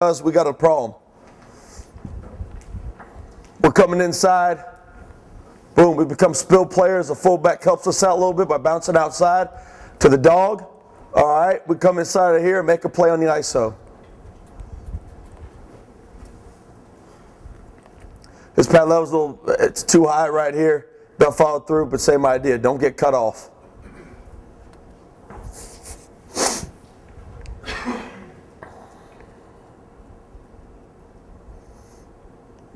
We got a problem. We're coming inside. Boom, we become spill players. The fullback helps us out a little bit by bouncing outside to the dog. All right, we come inside of here and make a play on the ISO. His pad level's a little, it's too high right here. Don't follow through, but same idea. Don't get cut off.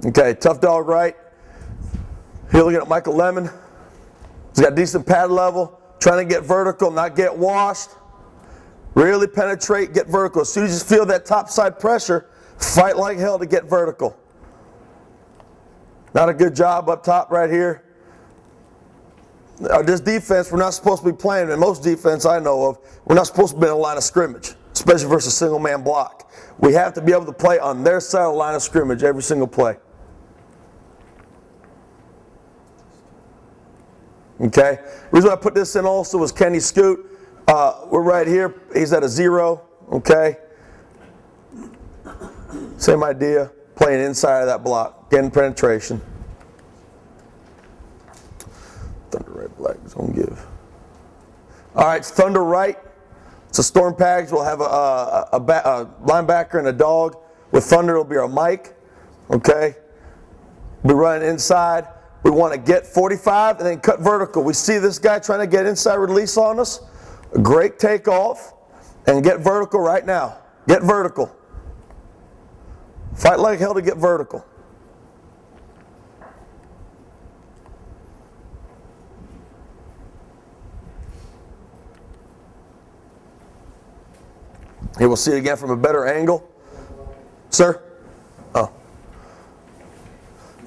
Okay, tough dog right. Here looking at Michael Lemon. He's got decent pad level, trying to get vertical, not get washed. Really penetrate, get vertical. As soon as you feel that top side pressure, fight like hell to get vertical. Not a good job up top right here. This defense, we're not supposed to be playing, and most defense I know of, we're not supposed to be in a line of scrimmage, especially versus single man block. We have to be able to play on their side of the line of scrimmage every single play. Okay, the reason I put this in also was Kenny Scoot. We're right here. He's at a 0. Okay, same idea. Playing inside of that block, getting penetration. Thunder right, black zone give. All right, Thunder right. It's a storm package. We'll have a linebacker and a dog. With Thunder, it'll be our Mike. Okay, we're running inside. We want to get 45 and then cut vertical. We see this guy trying to get inside release on us. A great takeoff and get vertical right now. Get vertical. Fight like hell to get vertical. Here we'll see it again from a better angle. Sir? Oh.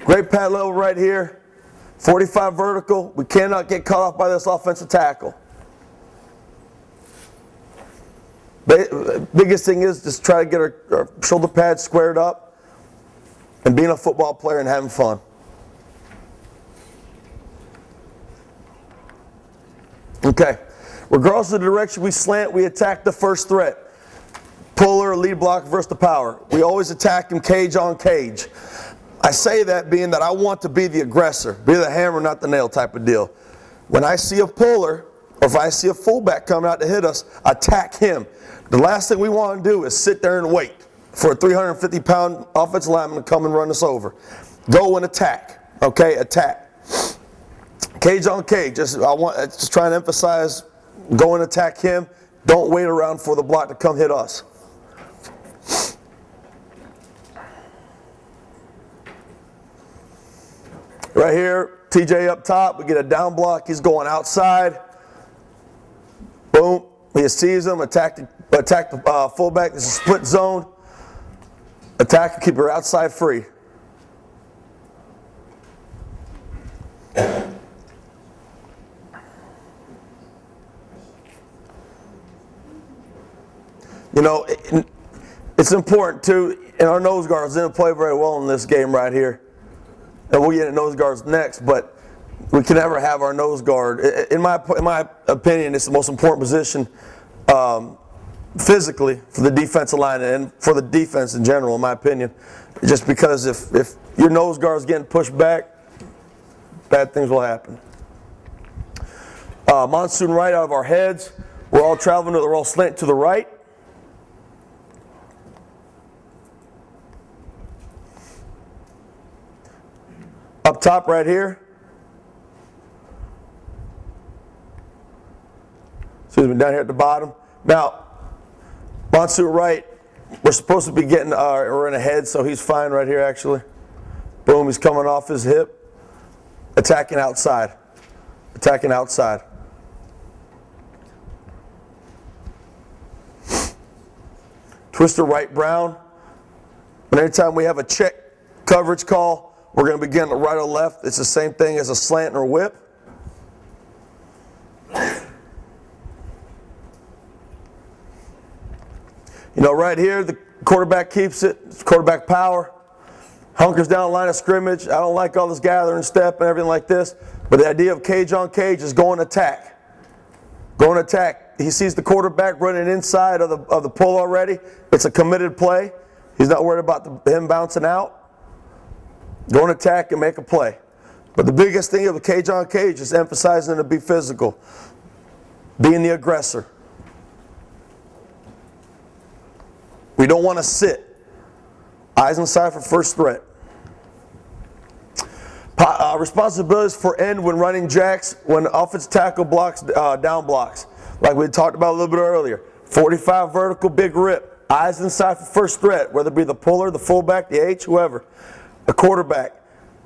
Great pad level right here. 45 vertical. We cannot get caught off by this offensive tackle. Biggest thing is just try to get our shoulder pads squared up and being a football player and having fun. Okay. Regardless of the direction we slant, we attack the first threat. Puller, lead block versus the power. We always attack him cage on cage. I say that being that I want to be the aggressor, be the hammer, not the nail type of deal. When I see a puller, or if I see a fullback coming out to hit us, attack him. The last thing we want to do is sit there and wait for a 350-pound offensive lineman to come and run us over. Go and attack. Okay, attack. Cage on cage. Just trying to emphasize, go and attack him. Don't wait around for the block to come hit us. Right here, TJ up top, we get a down block, he's going outside. Boom, he sees him, attack the fullback, this is a split zone. Attack and keep her outside free. You know, it's important too, and our nose guards didn't play very well in this game right here. And we'll get into nose guards next, but we can never have our nose guard. In my opinion, it's the most important position physically for the defensive line and for the defense in general, in my opinion. Just because if your nose guard is getting pushed back, bad things will happen. Monsoon right out of our heads. We're all traveling, we're all slant to the right. Up top right here. Excuse me, down here at the bottom. Now, Monsoon right, we're supposed to be getting, we're in a head, so he's fine right here actually. Boom, he's coming off his hip. Attacking outside. Attacking outside. Twister right brown. And anytime we have a check coverage call, we're going to begin to right or left. It's the same thing as a slant or whip. You know, right here, the quarterback keeps it. It's quarterback power. Hunkers down the line of scrimmage. I don't like all this gathering step and everything like this. But the idea of cage on cage is go and attack. Go and attack. He sees the quarterback running inside of the pull already. It's a committed play. He's not worried about him bouncing out. Go and attack and make a play. But the biggest thing of a cage on cage is emphasizing to be physical, being the aggressor. We don't want to sit. Eyes inside for first threat. Responsibilities for end when running jacks, when offensive tackle blocks, down blocks. Like we talked about a little bit earlier. 45 vertical, big rip. Eyes inside for first threat, whether it be the puller, the fullback, the H, whoever. The quarterback.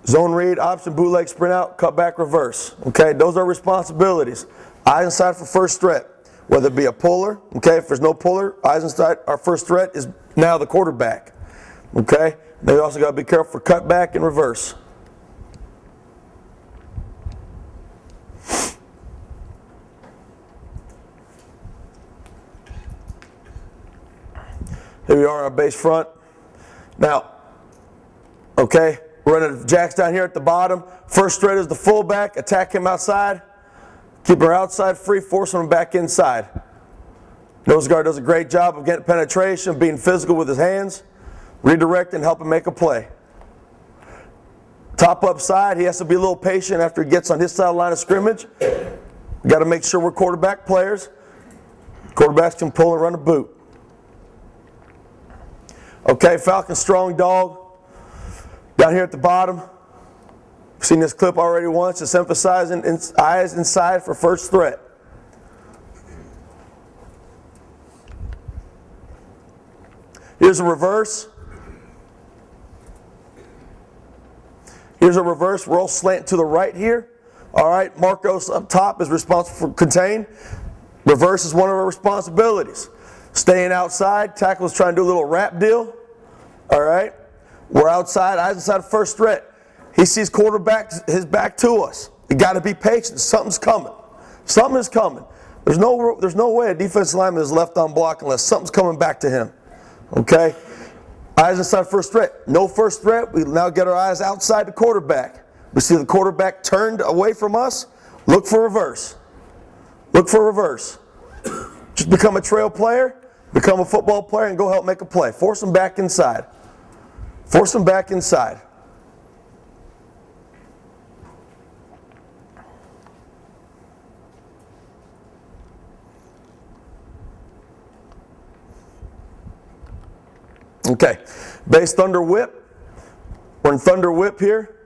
Zone read, option, bootleg, sprint out, cut back, reverse. Okay, those are responsibilities. Eyes inside for first threat, whether it be a puller. Okay, if there's no puller, eyes inside, our first threat is now the quarterback. Okay, they also got to be careful for cut back and reverse. Here we are on our base front. Now, okay, we're running jacks down here at the bottom. First threat is the fullback. Attack him outside. Keep her outside free, forcing him back inside. Nose guard does a great job of getting penetration, being physical with his hands, redirecting, helping make a play. Top up side, he has to be a little patient after he gets on his side of the line of scrimmage. We got to make sure we're quarterback players. Quarterbacks can pull and run a boot. Okay, Falcon strong dog. Down here at the bottom, we've seen this clip already once. It's emphasizing eyes inside for first threat. Here's a reverse. Here's a reverse. Roll slant to the right here. All right, Marcos up top is responsible for contain. Reverse is one of our responsibilities. Staying outside, tackle's trying to do a little wrap deal. All right, we're outside, eyes inside first threat. He sees quarterback, his back to us. You got to be patient. Something's coming. Something is coming. There's no way a defensive lineman is left on block unless something's coming back to him. Okay, eyes inside first threat. No first threat. We now get our eyes outside the quarterback. We see the quarterback turned away from us. Look for reverse. Look for reverse. Just become a trail player. Become a football player and go help make a play. Force them back inside. Force them back inside. Okay, base thunder whip. We're in thunder whip here.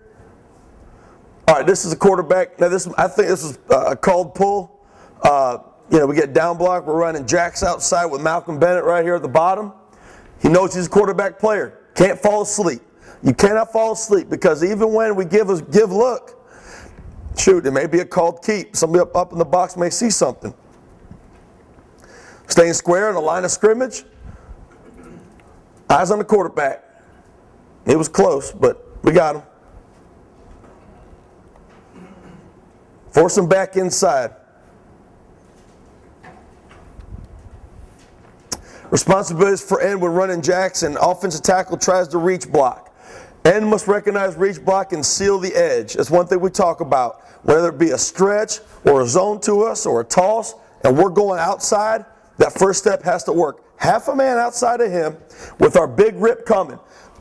All right, this is a quarterback. Now I think this is a called pull. We get down block. We're running jacks outside with Malcolm Bennett right here at the bottom. He knows he's a quarterback player. Can't fall asleep. You cannot fall asleep because even when we give look, shoot, it may be a called keep. Somebody up in the box may see something. Staying square in the line of scrimmage. Eyes on the quarterback. It was close, but we got him. Force him back inside. Responsibilities for end when running jacks and offensive tackle tries to reach block. End must recognize reach block and seal the edge. That's one thing we talk about. Whether it be a stretch or a zone to us or a toss, and we're going outside, that first step has to work. Half a man outside of him with our big rip coming.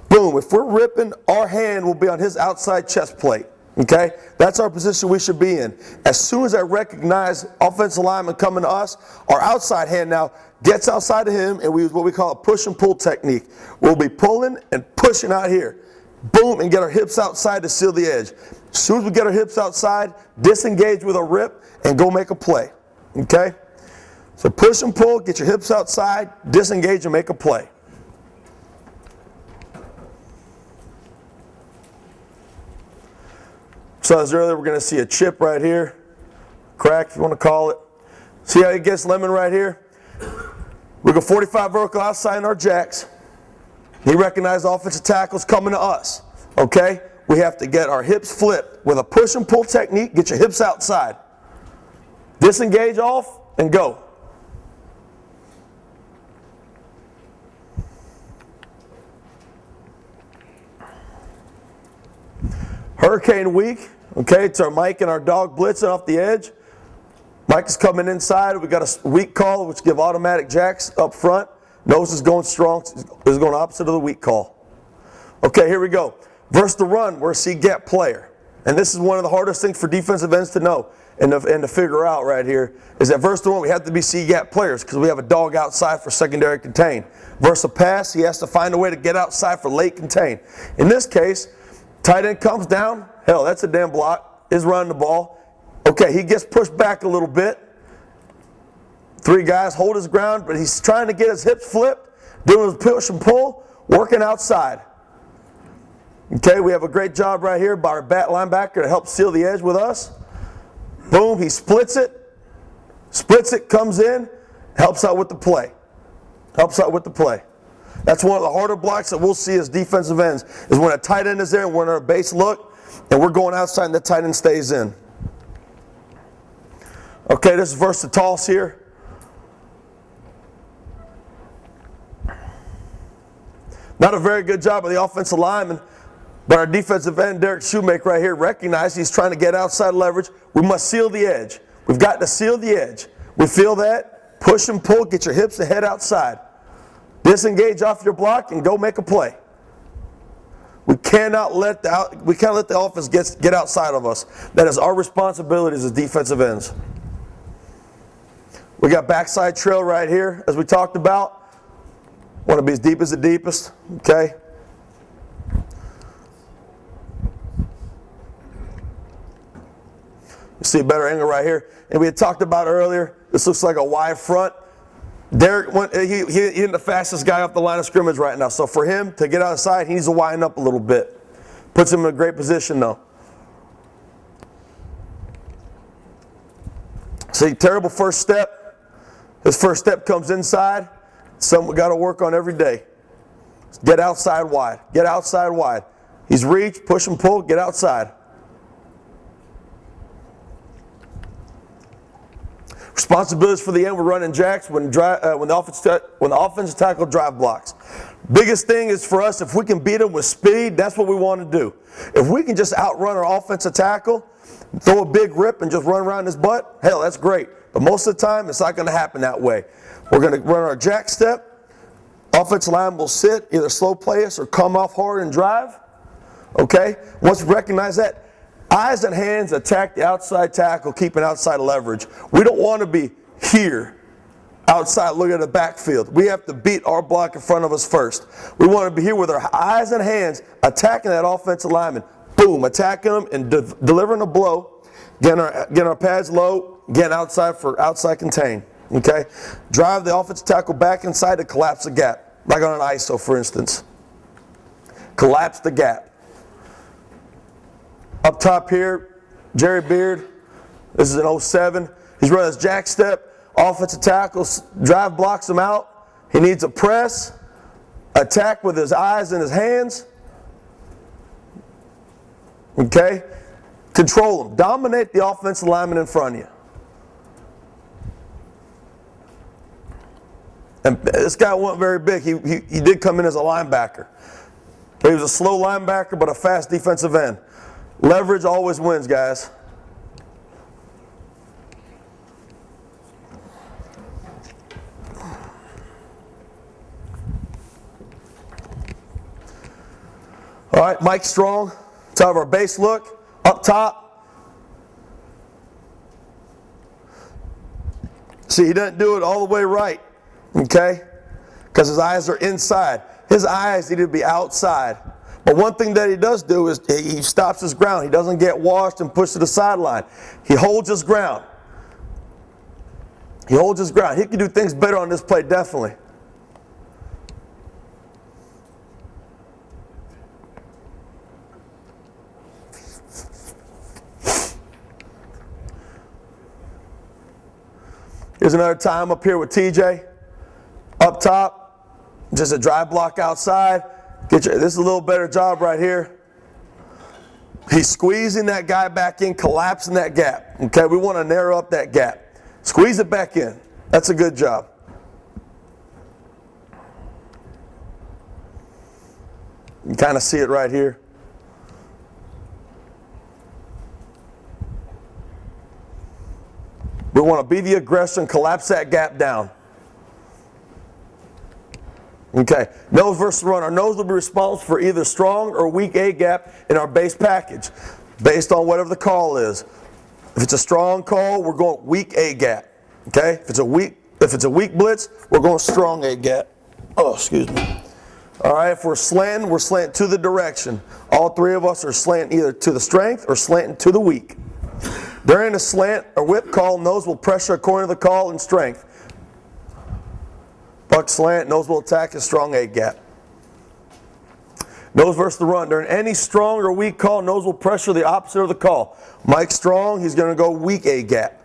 Boom, if we're ripping, our hand will be on his outside chest plate. Okay? That's our position we should be in. As soon as I recognize offensive lineman coming to us, our outside hand now gets outside of him, and we use what we call a push and pull technique. We'll be pulling and pushing out here. Boom, and get our hips outside to seal the edge. As soon as we get our hips outside, disengage with a rip, and go make a play. Okay? So push and pull, get your hips outside, disengage, and make a play. So as earlier, we're going to see a chip right here, crack if you want to call it. See how he gets lemon right here? We go 45 vertical outside in our jacks. He recognized the offensive tackle's coming to us. Okay? We have to get our hips flipped with a push and pull technique. Get your hips outside. Disengage off and go. Hurricane week. Okay, it's our Mike and our dog blitzing off the edge. Mike is coming inside. We got a weak call, which give automatic jacks up front. Nose is going strong, is going opposite of the weak call. Okay, here we go. Versus the run, we're a C-gap player. And this is one of the hardest things for defensive ends to know and to figure out right here, is that versus the run, we have to be C-gap players because we have a dog outside for secondary contain. Versus a pass, he has to find a way to get outside for late contain. In this case, tight end comes down, hell, that's a damn block, is running the ball. Okay, he gets pushed back a little bit. Three guys hold his ground, but he's trying to get his hips flipped, doing his push and pull, working outside. Okay, we have a great job right here by our linebacker to help seal the edge with us. Boom, he splits it, comes in, helps out with the play. Helps out with the play. That's one of the harder blocks that we'll see as defensive ends, is when a tight end is there and we're in our base look, and we're going outside and the tight end stays in. Okay, this is versus the toss here. Not a very good job of the offensive lineman, but our defensive end, Derek Shoemaker right here, recognized he's trying to get outside leverage. We must seal the edge. We've got to seal the edge. We feel that. Push and pull, get your hips and head outside. Disengage off your block and go make a play. We cannot let the offense get outside of us. That is our responsibility as defensive ends. We got backside trail right here, as we talked about. Want to be as deep as the deepest, okay? You see a better angle right here. And we had talked about earlier, this looks like a wide front. Derek, he's the fastest guy off the line of scrimmage right now. So for him to get outside, he needs to widen up a little bit. Puts him in a great position though. See, terrible first step. His first step comes inside. Something we got to work on every day. Get outside wide. Get outside wide. He's reach, push and pull, get outside. Responsibilities for the end, we're running jacks when the offensive tackle drive blocks. Biggest thing is for us, if we can beat them with speed, that's what we want to do. If we can just outrun our offensive tackle, throw a big rip and just run around his butt, hell, that's great. But most of the time, it's not going to happen that way. We're going to run our jack step. Offensive line will sit, either slow play us or come off hard and drive. Okay? Once we recognize that, eyes and hands attack the outside tackle, keeping outside leverage. We don't want to be here, outside looking at the backfield. We have to beat our block in front of us first. We want to be here with our eyes and hands attacking that offensive lineman. Boom, attacking them and delivering a blow, getting our pads low, getting outside for outside contain. Okay? Drive the offensive tackle back inside to collapse the gap, like on an ISO, for instance. Collapse the gap. Up top here, Jerry Beard. This is an 07. He's running his jack step. Offensive tackle, drive blocks him out. He needs a press, attack with his eyes and his hands. Okay? Control him. Dominate the offensive lineman in front of you. And this guy wasn't very big. He did come in as a linebacker. He was a slow linebacker, but a fast defensive end. Leverage always wins, guys. All right, Mike Strong. Top of our base look. Up top. See, he doesn't do it all the way right. Okay? Because his eyes are inside. His eyes need to be outside. But one thing that he does do is he stops his ground. He doesn't get washed and pushed to the sideline. He holds his ground. He holds his ground. He can do things better on this play, definitely. Here's another time up here with TJ. Up top, just a drive block outside. This is a little better job right here. He's squeezing that guy back in, collapsing that gap. Okay, we want to narrow up that gap. Squeeze it back in. That's a good job. You can kind of see it right here. We want to be the aggressor and collapse that gap down. Okay, nose versus run. Our nose will be responsible for either strong or weak A gap in our base package, based on whatever the call is. If it's a strong call, we're going weak A gap. Okay, if it's a weak blitz, we're going strong A gap. Oh, excuse me. All right, if we're slanting to the direction. All three of us are slanting either to the strength or slanting to the weak. During a slant or whip call, nose will pressure according to the call and strength. Buck slant, nose will attack a strong A gap. Nose versus the run. During any strong or weak call, nose will pressure the opposite of the call. Mike's strong, he's going to go weak A gap.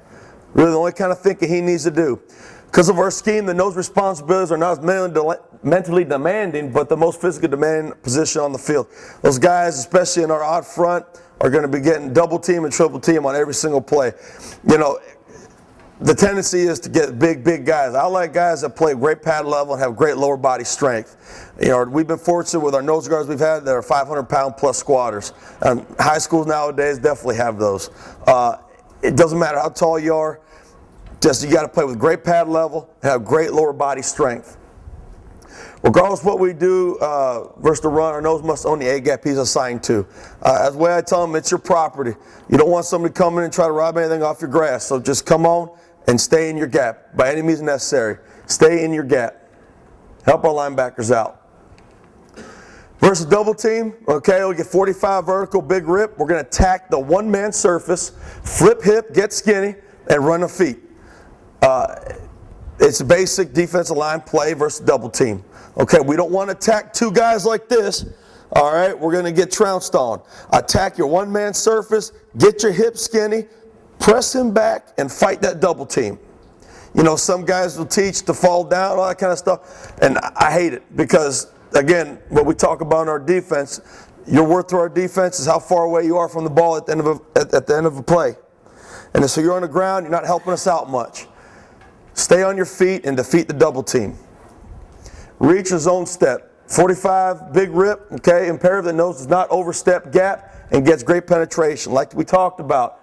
Really the only kind of thinking he needs to do. Because of our scheme, the nose responsibilities are not as mentally demanding, but the most physically demanding position on the field. Those guys, especially in our odd front, are going to be getting double team and triple team on every single play. You know, the tendency is to get big guys. I like guys that play great pad level and have great lower body strength. You know, we've been fortunate with our nose guards we've had that are 500-pound plus squatters. High schools nowadays definitely have those. It doesn't matter how tall you are, just you got to play with great pad level and have great lower body strength. Regardless of what we do versus the run, our nose must own the A gap he's assigned to. As the way I tell them, it's your property. You don't want somebody to come in and try to rob anything off your grass. So just come on and stay in your gap by any means necessary. Stay in your gap. Help our linebackers out. Versus double team, okay, we get 45 vertical, big rip. We're going to attack the one-man surface, flip hip, get skinny, and run the feet. It's a basic defensive line play versus double team. Okay, we don't want to attack two guys like this. All right, we're going to get trounced on. Attack your one-man surface, get your hip skinny, press him back, and fight that double team. You know, some guys will teach to fall down, all that kind of stuff, and I hate it because, again, what we talk about in our defense, your worth to our defense is how far away you are from the ball at the end of a play. And so you're on the ground, you're not helping us out much. Stay on your feet and defeat the double team. Reach your zone step. 45, big rip, okay, imperative that nose does not overstep gap and gets great penetration, like we talked about.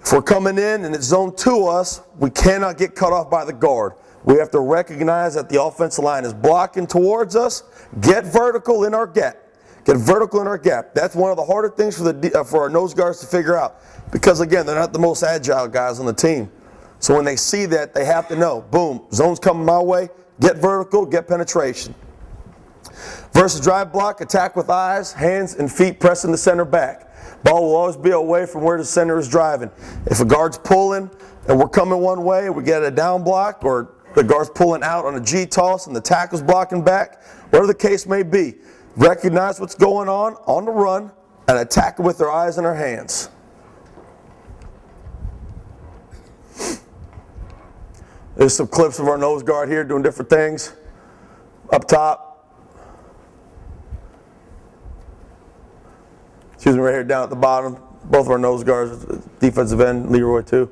If we're coming in and it's zone to us, we cannot get cut off by the guard. We have to recognize that the offensive line is blocking towards us. Get vertical in our gap. Get vertical in our gap. That's one of the harder things for our nose guards to figure out. Because, again, they're not the most agile guys on the team. So when they see that, they have to know, boom, zone's coming my way. Get vertical, get penetration. Versus drive block, attack with eyes, hands, and feet pressing the center back. Ball will always be away from where the center is driving. If a guard's pulling and we're coming one way, we get a down block, or the guard's pulling out on a G toss and the tackle's blocking back, whatever the case may be, recognize what's going on the run, and attack it with their eyes and their hands. There's some clips of our nose guard here doing different things. Up top. Excuse me, right here down at the bottom. Both of our nose guards, defensive end, Leroy too.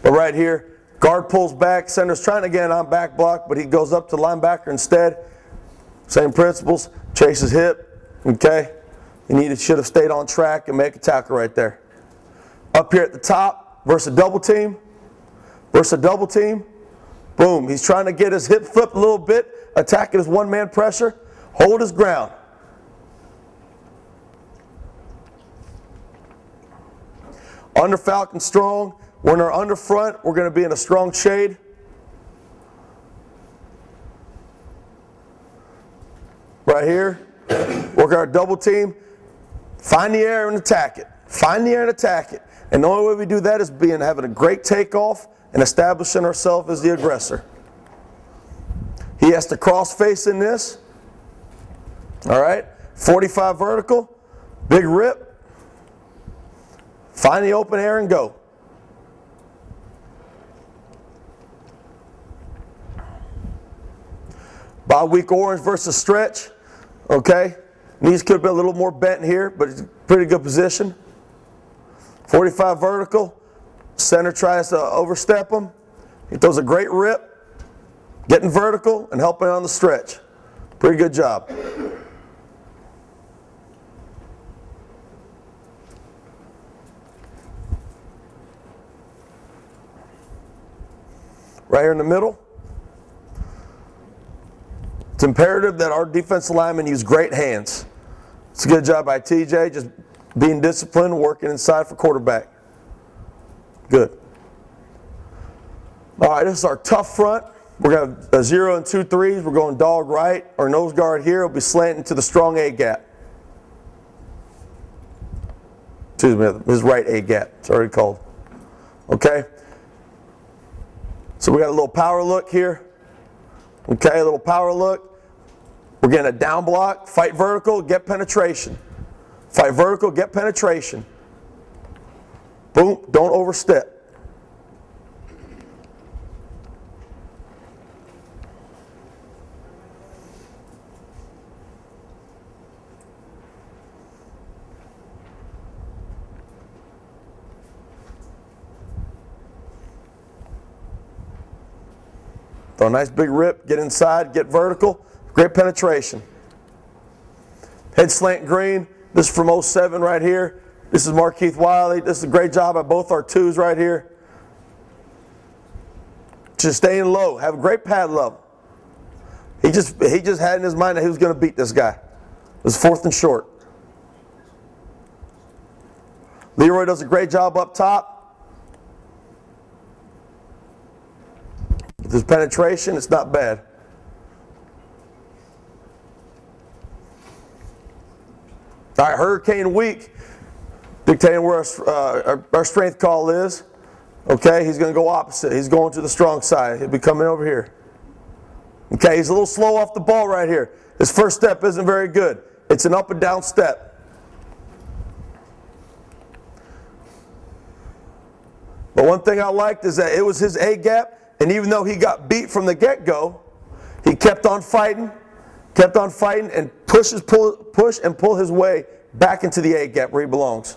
But right here, guard pulls back, center's trying to get on back block, but he goes up to the linebacker instead. Same principles, chases hip, okay? He should have stayed on track and make a tackle right there. Up here at the top, versus a double team. Boom, he's trying to get his hip flipped a little bit, attacking his one-man pressure, hold his ground. Under Falcon strong, when they're under front, we're going to be in a strong shade. Right here, work our double team, find the air and attack it. And the only way we do that is having a great takeoff and establishing ourselves as the aggressor. He has to cross face in this. All right, 45 vertical, big rip. Find the open air and go. Bye week orange versus stretch. Okay, knees could have been a little more bent here, but it's a pretty good position. 45 vertical. Center tries to overstep him. He throws a great rip, getting vertical and helping on the stretch. Pretty good job. Right here in the middle. It's imperative that our defensive linemen use great hands. It's a good job by TJ, just being disciplined, working inside for quarterback. Good. All right, this is our tough front. We're going to have a 0 and 2 3s. We're going dog right. Our nose guard here will be slanting to the strong A gap. Excuse me, his right A gap. It's already called. Okay? So we got a little power look here. Okay, a little power look. We're getting a down block, fight vertical, get penetration. Fight vertical, get penetration. Boom, don't overstep. Throw a nice big rip, get inside, get vertical, great penetration. Head slant green, this is from 07 right here. This is Markeith Wiley. This is a great job by both our twos right here. Just staying low, have a great pad level. He just had in his mind that he was going to beat this guy. It was 4th and short. Leroy does a great job up top. With his penetration, it's not bad. All right, Hurricane Week, dictating where our strength call is. Okay, he's going to go opposite. He's going to the strong side. He'll be coming over here. Okay, he's a little slow off the ball right here. His first step isn't very good. It's an up and down step. But one thing I liked is that it was his A gap, and even though he got beat from the get-go, he kept on fighting, and push and pull his way back into the A gap where he belongs.